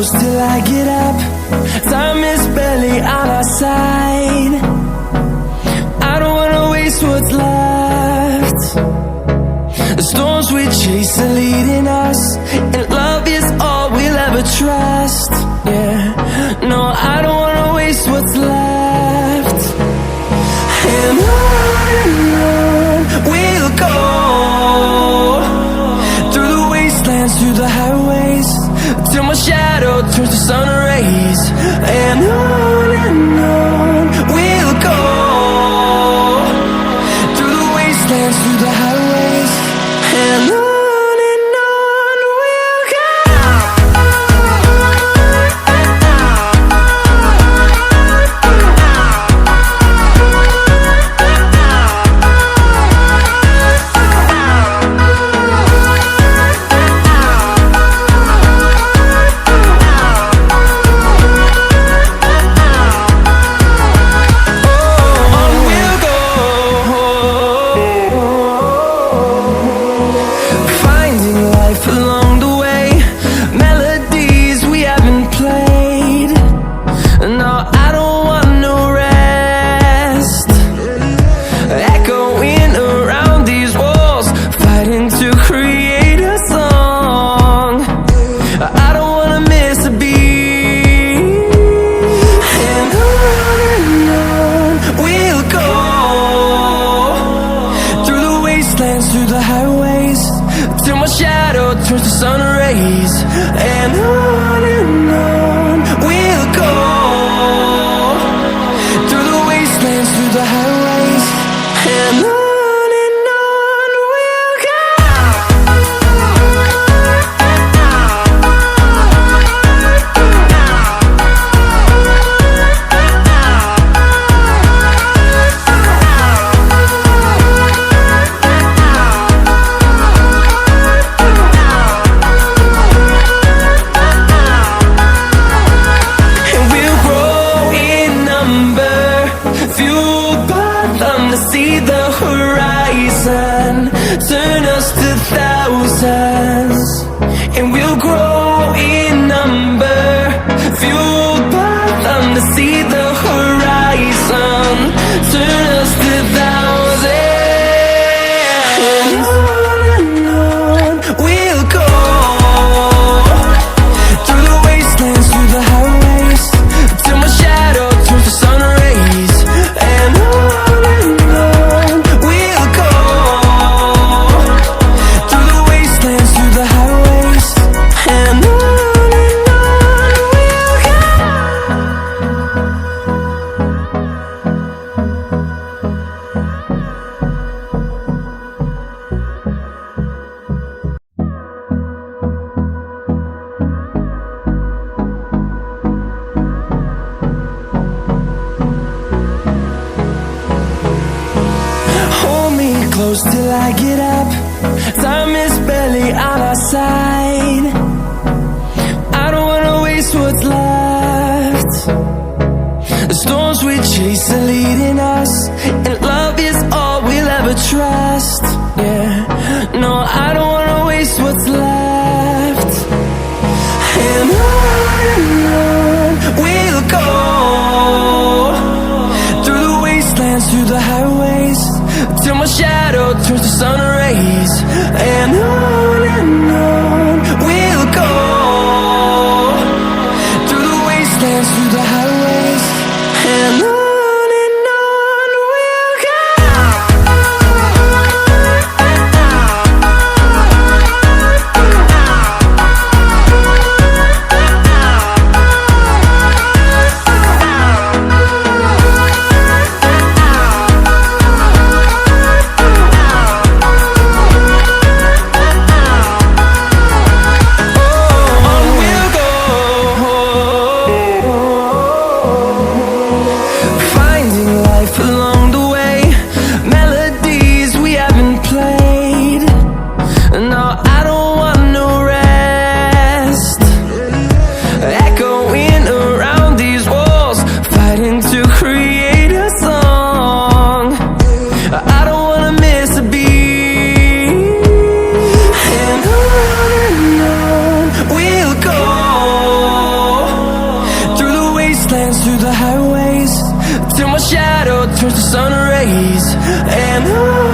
close till I get up. Time is barely on our side. I don't wanna waste what's left. The storms we chase are leading us, and love is all we'll ever trust. Yeah, no, I don't wanna waste what's left. And on we'll go, through the wastelands, through the highways, till my shadow turns to sun rays. And on we'll go, through the wastelands, through the highways, and on we'll go. Through the highways, till my shadow turns to sun rays. And on we'll go, through the wastelands, through the highways, and on we'll go. See the horizon, turn us to thousands, and we'll grow in number, fueled by them to see the horizon, turn us to thousands. And on we'll go, through the wastelands, through the highways, till my shadow turns to sun rays. And close till I get up. Time is barely on our side. I don't wanna waste what's left. The storms we chase are leading us, and love is all we'll ever trust. Yeah, no, I don't wanna waste what's left. And on we'll go, through the wastelands, through the highways, till my shadow turns to sun rays. And on we'll go, through the wastelands, through the highways, and on we'll go. we'll go. till my shadow turns to sun rays. And on